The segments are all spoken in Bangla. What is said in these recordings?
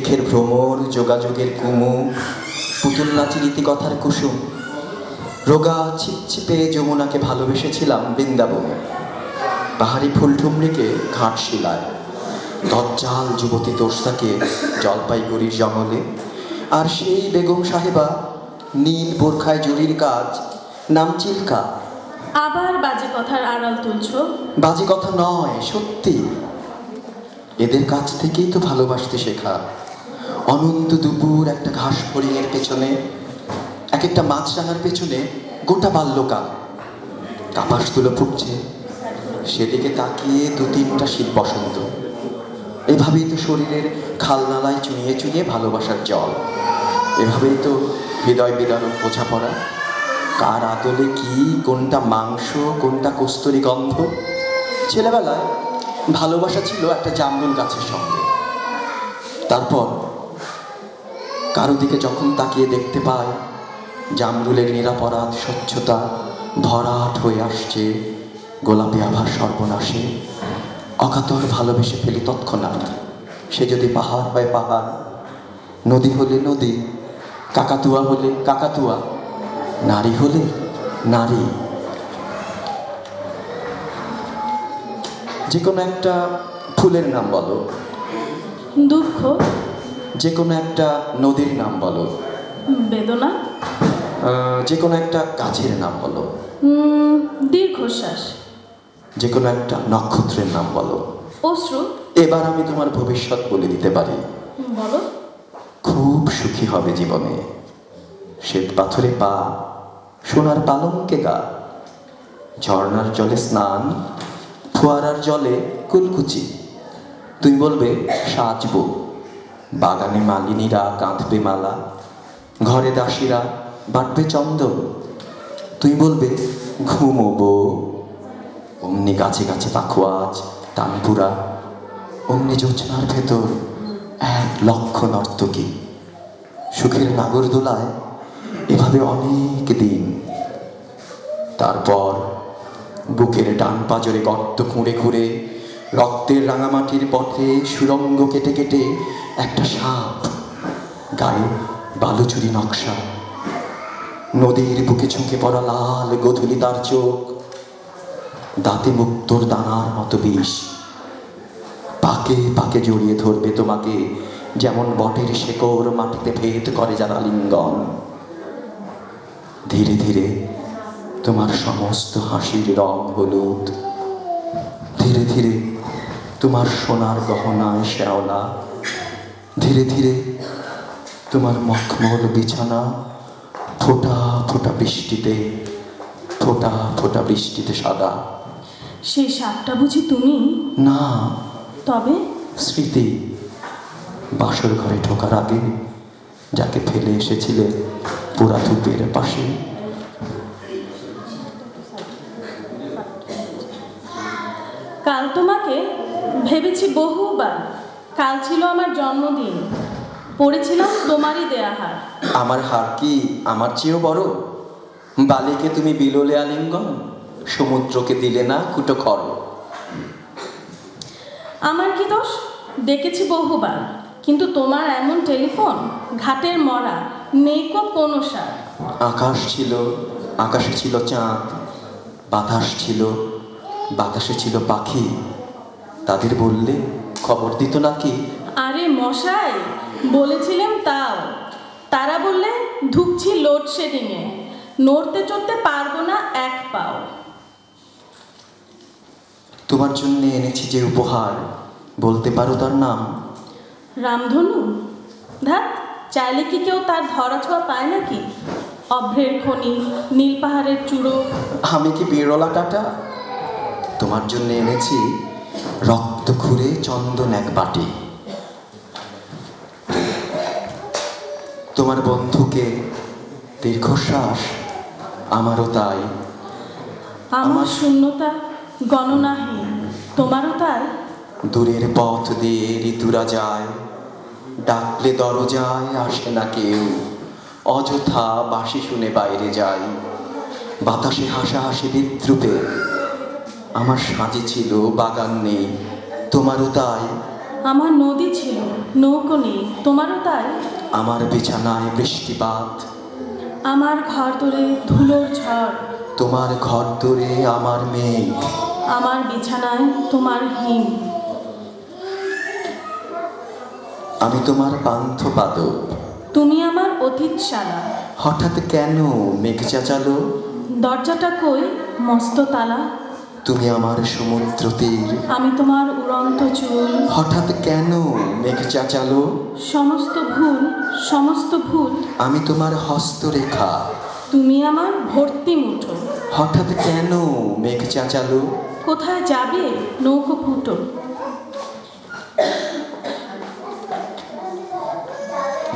বৃক্ষের ভ্রমর, যোগাযোগের কুমু, পুতুল নাচের ইতিকথার কুসুম। রোগা ছিপছিপে যমুনাকে ভালোবেসেছিলাম বৃন্দাবনে, পাহাড়ি ফুলঠুমরিকে ঘাটশিলায়, দজ্জাল যুবতী তোষাকে জলপাইগুড়ির জঙ্গলে, আর সেই বেগম সাহেবা নীল বোরখায় জুড়ির কাজ, নাম চিল্কা। আবার বাজে কথার আড়াল তুলছ। বাজে কথা নয়, সত্যি। এদের কাছ থেকেই তো ভালোবাসতে শেখা। অনন্ত দুপুর একটা ঘাস ফড়িংয়ের পেছনে, এক একটা মাছরাঙার পেছনে গোটা বাল্যকাল। কাপাস তুলো ফুটছে, সেদিকে তাকিয়ে দু তিনটা শীত বসন্ত। এভাবেই তো শরীরের খালনালায় চুইয়ে চুইয়ে ভালোবাসার জল। এভাবেই তো হৃদয় বিদারক বোঝাপড়া। কার আদলে কি, কোনটা মাংস, কোনটা কস্তুরী গন্ধ। ছেলেবেলায় ভালোবাসা ছিল একটা জামরুল গাছের সঙ্গে। তারপর কারো দিকে যখন তাকিয়ে দেখতে পাই জামরুলের নিরাপরাধ স্বচ্ছতা ভরাট হয়ে আসছে গোলাপি আভার সর্বনাশে, অকাতর ভালোবেসে ফেলি তৎক্ষণাৎ। সে যদি পাহাড় হয় পাহাড়, নদী হলে নদী, কাকাতুয়া হলে কাকাতুয়া, নারী হলে নারী। যে কোনো একটা ফুলের নাম বলো, দুঃখ, যে কোনো একটা নদীর নাম বলো, বেদনা, যে কোনো একটা গাছের নাম বলো, দীর্ঘশ্বাস, যে কোনো একটা নক্ষত্রের নাম বলো। অশ্রু। এবার আমি তোমার ভবিষ্যৎ বলে দিতে পারি। বলো। খুব সুখী হবে জীবনে। শ্বেত পাথরে পা, সোনার পালঙ্কে গা, ঝর্ণার জলে স্নান, ফোয়ারার জলে কুলকুচি। তুই বলবে সাজবো, বাগানে মালিনীরা কাঁধবে মালা, ঘরে দাসীরা বাটবে চন্দন। তুই বলবে ঘুমোবো, অমনি গাছে গাছে পাখোয়াজ তানপুরা, অমনি জোছনার ভেতর 1,00,000 নর্তকী। সুখের নাগরদোলায় এভাবে অনেক দিন। তারপর বুকের ডান পাজরে গর্ত খুঁড়ে খুঁড়ে, রক্তের রাঙামাটির পথে সুরঙ্গ কেটে কেটে একটা সাপ, গায়ে বালুচুরি নকশা, নদীর বুকে ঝুঁকে পড়া লাল গোধূলি তার চোখ, দাঁতে মুক্তোর দানার মতো বিষ। পাকে পাকে জড়িয়ে ধরবে তোমাকে, যেমন বটের শেকড় মাটিতে ভেদ করে যারা লিঙ্গন। ধীরে ধীরে তোমার সমস্ত হাসির রং হলুদ, ধীরে ধীরে তোমার সোনার গহনায় শ্যাওলা, ধীরে ধীরে তোমার মখমল বিছানা ফোঁটা ফোঁটা বৃষ্টিতে, ফোঁটা ফোঁটা বৃষ্টিতে সাদা। সেই সাপটা বুঝি তুমি? না, তবে স্মৃতি। বাসর ঘরে ঢোকার আগে যাকে ফেলে এসেছিলে পোড়া ধূপের পাশে। কাল তোমাকে ভেবেছি বহুবার। কাল ছিল আমার জন্মদিন, পড়েছিলাম তোমারই দেয়া হার। আমার হার কি আমার চেয়েও বড়? বালিকে তুমি বিলোলে আলিঙ্গন, সমুদ্রকে দিলে না কুটো খড়। আমার কি দোষ? ডেকেছি বহুবার, কিন্তু তোমার এমন টেলিফোন, ঘাটের মরা, নেই কো কোনো সার। আকাশ ছিল, আকাশে ছিল চাঁদ, বাতাস ছিল, বাতাসে ছিল পাখি। তাদের বললে খবর দিত নাকি? আরে মশাই, বলেছিলাম তাও। তারা বললে ঢুকছি লোডশেডিংয়ে, নড়তে চড়তে পারবো না এক পাও। তোমার জন্য এনেছি যে উপহার, বলতে পারো তার নাম? রামধনু? ধ্যাত, চাইলে কি কেউ তার ধরা ছোঁয়া পায় নাকি? অভ্রের খনি, নীল পাহাড়ের চূড়ো। আমি কি বিরলা কাটা? তোমার জন্য এনেছি রক্ত খুঁড়ে চন্দন এক বাটি। তোমার বন্ধুকে দীর্ঘশ্বাস, আমারও তাই। আমার শূন্যতা গণনাহীন, তোমারও তাই। দূরের পথ দিয়ে ঋতুরা যায়, ডাকলে দরজায় আসে না কেউ, অযথা বাঁশি শুনে বাইরে যায়। বাতাসে হাসাহাসি বিদ্রুপে, আমার সাজে ছিল বাগান নেই, তোমারও তাই। আমার নদী ছিল, নৌকো নেই, তোমারও তাই? আমার বিছানায় বৃষ্টিপাত, আমার ঘর দূরে ধুলোর ঝড়, তোমার ঘর দূরে আমার মেঘ। আমার বিছানায় তোমার হিম। আমি তোমার পান্থ পাদপ। তুমি আমার অতীতশালা। হঠাৎ কেন মেঘ চেঁচালো? দরজাটা কই, মস্ত তালা। তুমি আমার সমুদ্র তীর। আমি তোমার উড়ন্ত চুল। হঠাৎ কেন মেঘ চেঁচালো? সমস্ত ভুল, সমস্ত ভুল। আমি তোমার হস্তরেখা। তুমি আমার ভর্তি মুঠো। হঠাৎ কেন মেঘ চেঁচালো? কোথায় যাবে নৌকো ফুটো?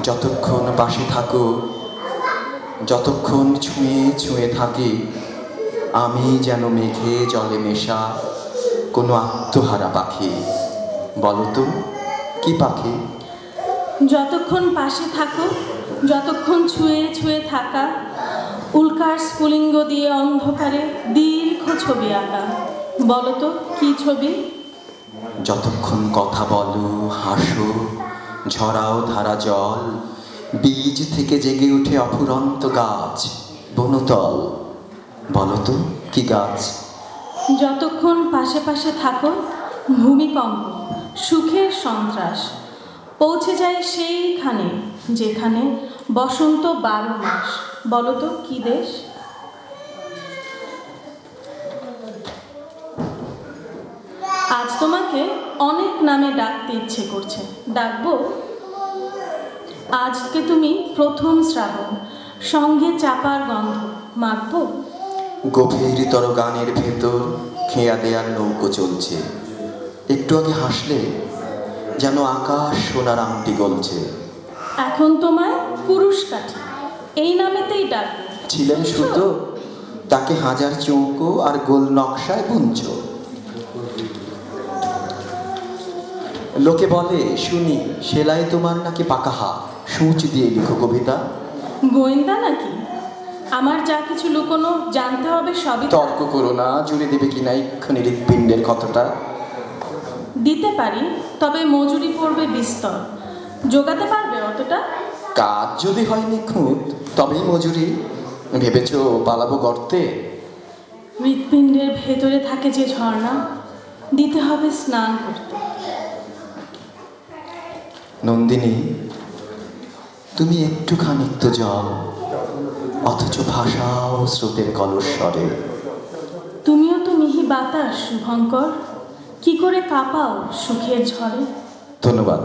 যতক্ষণ পাশে থাকো, যতক্ষণ ছুঁয়ে ছুঁয়ে থাকি, আমি যেন মেঘে জলে মেশা কোনো আত্মহারা পাখি। বলো তো কি পাখি? যতক্ষণ পাশে থাকো, যতক্ষণ ছুঁয়ে ছুঁয়ে থাকা, উল্কার স্ফুলিঙ্গ দিয়ে অন্ধকারে দীর্ঘ ছবি আঁকা। বলো তো কি ছবি? যতক্ষণ কথা বলো, হাসো, ঝরাও ধারা জল, বীজ থেকে জেগে উঠে অফুরন্ত গাছ, বনতল। বলো তো কি গাছ? যতক্ষণ পাশে পাশে থাকো, ভূমিকম্প, সুখের সন্ত্রাস, পৌঁছে যায় সেইখানে যেখানে বসন্ত 12 মাস। বলো তো কি দেশ? আজ তোমাকে অনেক নামে ডাকতে ইচ্ছে করছে, ডাকবো? আজকে তুমি প্রথম শ্রাবণ, সঙ্গে চাপার গন্ধ, মাখবো? গভীরতর গানের ভেতর খেয়া দেয়ার নৌকো চলছে। একটু আগে হাসলে যেন আকাশ সোনার আংটি গলছে। এখন তোমায় পুরুষ কাঠি, এই নামেতেই ডাকবে। ছিলেন সুতো, তাকে হাজার চৌকো আর গোল নকশায় বুনছ। লোকে বলে শুনি সেলাই তোমার নাকি পাকা হাত, সূচ দিয়ে লিখো কবিতা। গোয়েন্দা নাকি? আমার যা কিছু লুকোনো জানতে হবে সবই। তর্ক করো না, জুড়ে দেবে কিনা এক্ষুনি হৃৎপিণ্ডের ক্ষতটা। দিতে পারি, তবে মজুরি পড়বে বিস্তর। জোগাতে পারবে অতটা? কাজ যদি হয় নিখুঁত তবেই মজুরি। ভেবেছ পালাবো গর্তে? হৃৎপিণ্ডের ভেতরে থাকে যে ঝর্ণা, দিতে হবে স্নান করতে। নন্দিনী, তুমি একটুখানি তো জল, অথচ ভাষাও স্রোতের কলস্বরে। তুমিও তো মিহি বাতাস শুভঙ্কর, কি করে কাঁপাও সুখের ঝড়ে। ধন্যবাদ।